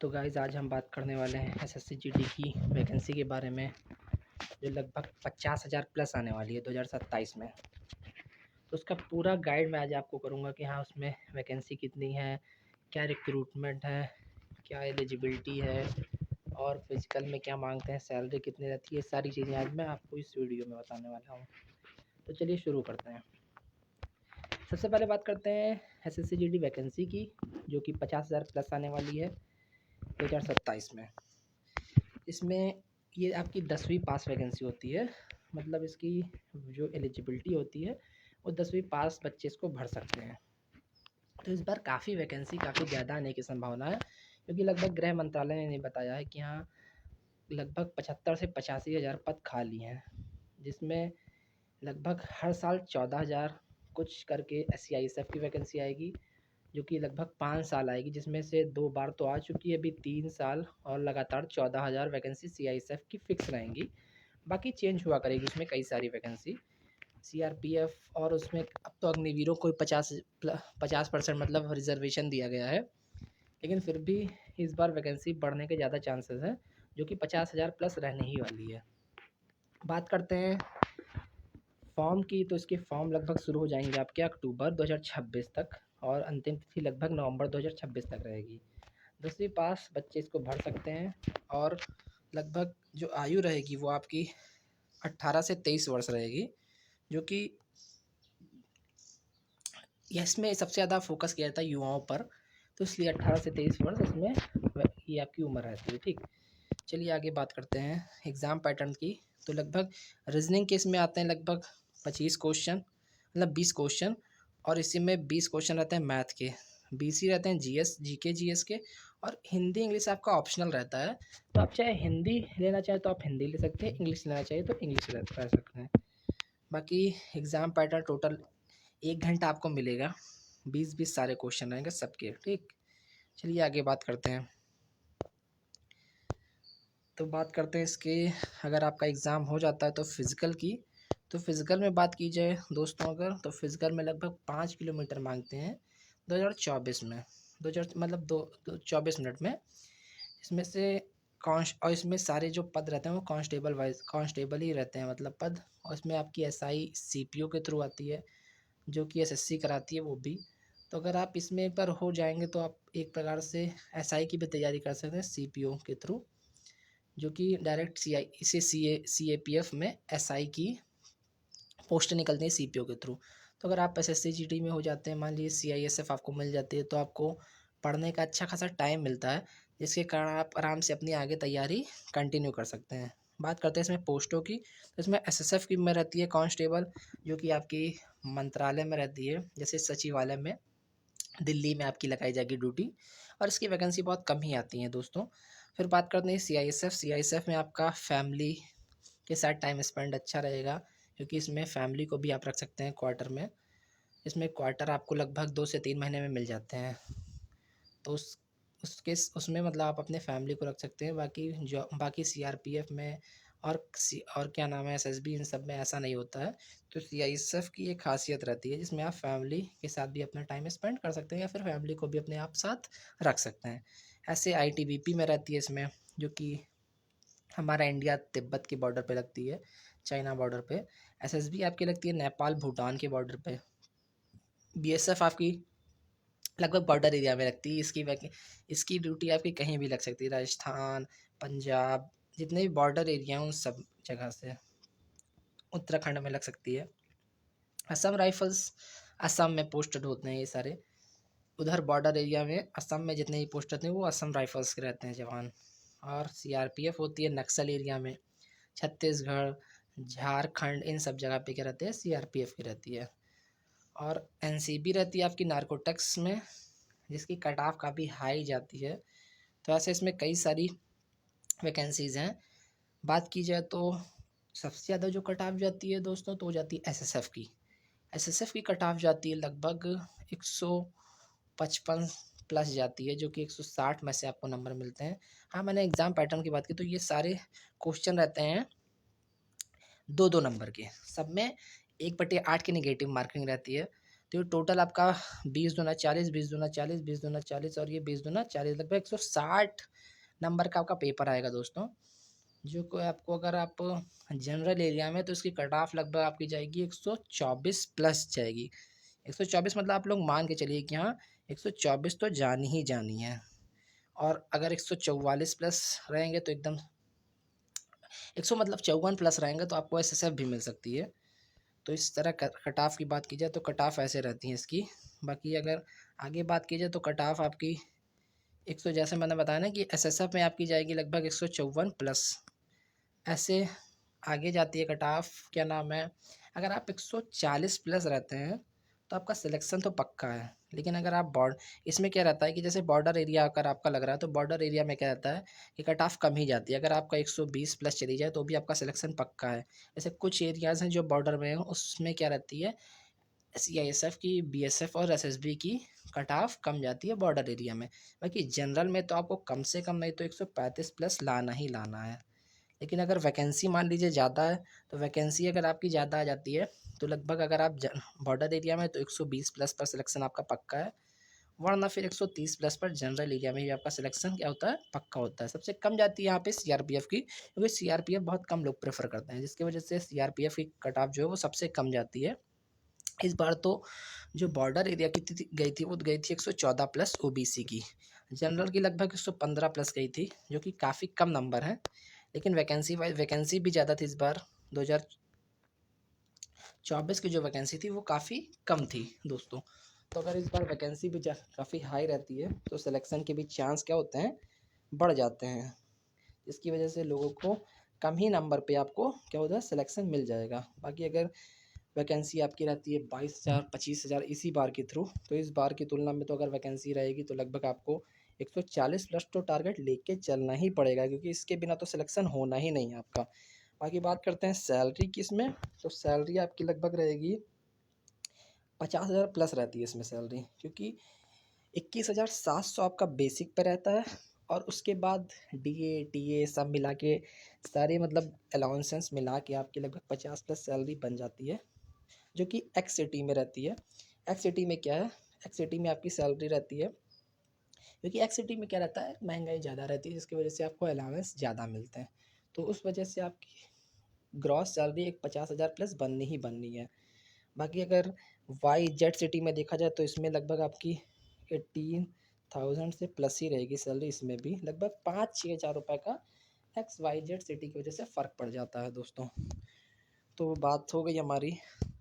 तो गाइज़ आज हम बात करने वाले हैं एसएससी जीडी की वैकेंसी के बारे में, जो लगभग 50,000 प्लस आने वाली है 2027 में। तो उसका पूरा गाइड मैं आज आपको करूँगा कि हाँ उसमें वैकेंसी कितनी है, क्या रिक्रूटमेंट है, क्या एलिजिबिलिटी है और फिजिकल में क्या मांगते हैं, सैलरी कितनी रहती है, सारी चीज़ें आज मैं आपको इस वीडियो में बताने वाला हूँ। तो चलिए शुरू करते हैं। सबसे पहले बात करते हैं एसएससी जीडी वैकेंसी की, जो कि 50,000 प्लस आने वाली है 2027 में। इसमें ये आपकी 10वीं पास वैकेंसी होती है, मतलब इसकी जो एलिजिबिलिटी होती है वो 10वीं पास बच्चे इसको भर सकते हैं। तो इस बार काफ़ी वैकेंसी काफ़ी ज़्यादा आने की संभावना है, क्योंकि लगभग गृह मंत्रालय ने बताया है कि हाँ लगभग 75 से 85,000 पद खाली हैं, जिसमें लगभग हर साल 14,000 कुछ करके SCISF की वैकेंसी आएगी, जो कि लगभग 5 साल आएगी, जिसमें से 2 बार तो आ चुकी है, अभी 3 साल और लगातार 14,000 वैकेंसी CISF की फ़िक्स रहेंगी। बाकी चेंज हुआ करेगी इसमें कई सारी वैकेंसी CRPF, और उसमें अब तो अग्निवीरों को 50% मतलब रिजर्वेशन दिया गया है, लेकिन फिर भी इस बार वैकेंसी बढ़ने के ज़्यादा चांसेस हैं, जो कि 50,000 प्लस रहने ही वाली है। बात करते हैं फॉर्म की, तो इसके फॉर्म लगभग शुरू हो जाएंगे आपके अक्टूबर 2026 तक, और अंतिम तिथि लगभग नवंबर 2026 तक रहेगी। 10वीं पास बच्चे इसको भर सकते हैं, और लगभग जो आयु रहेगी वो आपकी 18 से 23 वर्ष रहेगी, जो कि इसमें सबसे ज़्यादा फोकस किया जाता है युवाओं पर, तो इसलिए 18 से 23 वर्ष इसमें ये आपकी उम्र रहती है। ठीक, चलिए आगे बात करते हैं एग्ज़ाम पैटर्न की। तो लगभग रीजनिंग के इसमें आते हैं लगभग 25 क्वेश्चन, मतलब 20 क्वेश्चन, और इसी में 20 क्वेश्चन रहते हैं मैथ के, 20 ही रहते हैं जीके जीएस के, और हिंदी इंग्लिश आपका ऑप्शनल रहता है। तो आप चाहे हिंदी लेना चाहे तो आप हिंदी ले सकते हैं, इंग्लिश लेना चाहिए तो इंग्लिश ले सकते हैं। बाकी एग्ज़ाम पैटर्न टोटल 1 घंटा आपको मिलेगा, 20-20 सारे क्वेश्चन रहेंगे सबके। ठीक, चलिए आगे बात करते हैं। तो बात करते हैं इसके, अगर आपका एग्ज़ाम हो जाता है तो फिज़िकल की, तो फिज़िकल में बात की जाए दोस्तों अगर, तो फिज़िकल में लगभग 5 किलोमीटर मांगते हैं 2024 में, 2000 मतलब 24 मिनट में। इसमें से और इसमें सारे जो पद रहते हैं वो कांस्टेबल ही रहते हैं, मतलब पद। और इसमें आपकी SI CPO के थ्रू आती है, जो कि SSC कराती है वो भी। तो अगर आप इसमें एक बार हो जाएंगे तो आप एक प्रकार से SI की भी तैयारी कर सकते हैं CPO के थ्रू, जो कि डायरेक्ट CAPF में SI की पोस्ट निकलती है CPO के थ्रू। तो अगर आप SSC GD में हो जाते हैं, मान लीजिए CISF आपको मिल जाती है, तो आपको पढ़ने का अच्छा खासा टाइम मिलता है, जिसके कारण आप आराम से अपनी आगे तैयारी कंटिन्यू कर सकते हैं। बात करते हैं इसमें पोस्टों की, तो इसमें SSF की में रहती है कांस्टेबल, जो कि आपकी मंत्रालय में रहती है, जैसे सचिवालय में दिल्ली में आपकी लगाई जाएगी ड्यूटी, और इसकी वैकेंसी बहुत कम ही आती हैं दोस्तों। फिर बात करते हैं CISF में आपका फैमिली के साथ टाइम स्पेंड अच्छा रहेगा, क्योंकि इसमें फैमिली को भी आप रख सकते हैं क्वार्टर में। इसमें क्वार्टर आपको लगभग 2 से 3 महीने में मिल जाते हैं, तो उसमें मतलब आप अपने फैमिली को रख सकते हैं। बाकी CRPF में और क्या नाम है SSB, इन सब में ऐसा नहीं होता है। तो CISF की एक खासियत रहती है, जिसमें आप फैमिली के साथ भी अपना टाइम स्पेंड कर सकते हैं, या फिर फैमिली को भी अपने आप साथ रख सकते हैं। ऐसे ITBP में रहती है इसमें, जो कि हमारा इंडिया तिब्बत के बॉर्डर पे लगती है, चाइना बॉर्डर पे। SSB आपकी लगती है नेपाल भूटान के बॉर्डर पे। BSF आपकी लगभग बॉर्डर एरिया में लगती है। इसकी ड्यूटी आपकी कहीं भी लग सकती है, राजस्थान, पंजाब, जितने भी बॉर्डर एरिया हैं उन सब जगह से, उत्तराखंड में लग सकती है। असम राइफल्स, असम में पोस्टेड होते हैं ये सारे, उधर बॉर्डर एरिया में असम में जितने भी पोस्ट होते हैं वो असम राइफल्स के रहते हैं जवान। और CRPF होती है नक्सल एरिया में, छत्तीसगढ़, झारखंड, इन सब जगह पे क्या रहते हैं CRPF की रहती है। और NCB रहती है आपकी नारकोटिक्स में, जिसकी कट ऑफ काफ़ी हाई जाती है। तो ऐसे इसमें कई सारी वैकेंसीज़ हैं। बात की जाए तो सबसे ज़्यादा जो कट ऑफ जाती है दोस्तों, तो हो जाती है SSF की। SSF की कट ऑफ जाती है लगभग 155 प्लस जाती है, जो कि 160 में से आपको नंबर मिलते हैं। हाँ, मैंने एग्ज़ाम पैटर्न की बात की तो ये सारे क्वेश्चन रहते हैं 2-2 नंबर के, सब में 1/8 की नेगेटिव मार्किंग रहती है। तो ये टोटल आपका 20 दूना 40, 20 दूना 40, 20 दूना 40 और ये 20 दूना 40, लगभग 160 नंबर का आपका पेपर आएगा दोस्तों। जो को आपको अगर आप जनरल एरिया में, तो इसकी कट ऑफ लगभग आपकी जाएगी 124 प्लस जाएगी। 124 मतलब आप लोग मान के चलिए कि हाँ 124 तो जानी ही जानी है। और अगर 144 प्लस रहेंगे तो एकदम 100 मतलब 54 प्लस रहेंगे तो आपको एसएसएफ भी मिल सकती है। तो इस तरह कट ऑफ की बात की जाए तो कट ऑफ ऐसे रहती है इसकी। बाकी अगर आगे बात की जाए तो कट ऑफ आपकी 100, जैसे मैंने बताया ना कि एसएसएफ में आपकी जाएगी लगभग 154 प्लस। ऐसे आगे जाती है कट ऑफ, क्या नाम है, अगर आप 140 प्लस रहते हैं तो आपका सिलेक्शन तो पक्का है। लेकिन अगर आप इसमें क्या रहता है कि जैसे बॉर्डर एरिया अगर आपका लग रहा है तो बॉर्डर एरिया में क्या रहता है कि कट ऑफ कम ही जाती है। अगर आपका 120 प्लस चली जाए तो भी आपका सिलेक्शन पक्का है। जैसे कुछ एरियाज़ हैं जो बॉर्डर में हैं, उसमें क्या रहती है सीआईएसएफ की, बीएसएफ और एसएसबी की कट ऑफ कम जाती है बॉर्डर एरिया में। बाकी जनरल में तो आपको कम से कम नहीं तो 135 प्लस लाना ही लाना है। लेकिन अगर वैकेंसी मान लीजिए ज़्यादा है, तो वैकेंसी अगर आपकी ज़्यादा आ जाती है तो लगभग अगर आप बॉर्डर एरिया में तो 120 प्लस पर सिलेक्शन आपका पक्का है, वरना फिर 130 प्लस पर जनरल एरिया में भी आपका सिलेक्शन क्या होता है, पक्का होता है। सबसे कम जाती है यहाँ पे सीआरपीएफ की, क्योंकि सीआरपीएफ बहुत कम लोग प्रेफर करते हैं, जिसकी वजह से सीआरपीएफ की कट ऑफ जो है वो सबसे कम जाती है। इस बार तो जो बॉर्डर एरिया की गई थी वो गई थी 114 प्लस ओबीसी की। जनरल की लगभग 115 प्लस गई थी, जो कि काफ़ी कम नंबर है। लेकिन वैकेंसी वाइज वैकेंसी भी ज़्यादा थी इस बार। 2024 की जो वैकेंसी थी वो काफ़ी कम थी दोस्तों। तो अगर इस बार वैकेंसी भी काफ़ी हाई रहती है तो सिलेक्शन के भी चांस क्या होते हैं, बढ़ जाते हैं। जिसकी वजह से लोगों को कम ही नंबर पे आपको क्या होता है, सिलेक्शन मिल जाएगा। बाकी अगर वैकेंसी आपकी रहती है 22,000 25,000 इसी बार के थ्रू, तो इस बार की तुलना में तो अगर वैकेंसी रहेगी तो लगभग आपको 140 प्लस तो टारगेट लेके चलना ही पड़ेगा, क्योंकि इसके बिना तो सिलेक्शन होना ही नहीं है आपका। बाकी बात करते हैं सैलरी की इसमें, तो सैलरी आपकी लगभग रहेगी 50,000 प्लस रहती है इसमें सैलरी, क्योंकि 21,700 आपका बेसिक पे रहता है। और उसके बाद डीए टीए सब मिला के सारे मतलब अलाउंसेंस मिला के आपकी लगभग 50 प्लस सैलरी बन जाती है, जो कि एक्स सिटी में रहती है। एक्स सिटी में क्या है, एक्स सिटी में आपकी सैलरी रहती है, क्योंकि एक्स सिटी में क्या रहता है, महंगाई ज़्यादा रहती है, जिसकी वजह से आपको अलाउंस ज़्यादा मिलते हैं। तो उस वजह से आपकी ग्रॉस सैलरी एक 50,000 प्लस बननी ही बननी है। बाकी अगर वाई जेड सिटी में देखा जाए तो इसमें लगभग आपकी 18,000 से प्लस ही रहेगी सैलरी। इसमें भी लगभग 5-6 हज़ार रुपये का एक्स वाई जेड सिटी की वजह से फ़र्क पड़ जाता है दोस्तों। तो बात हो गई हमारी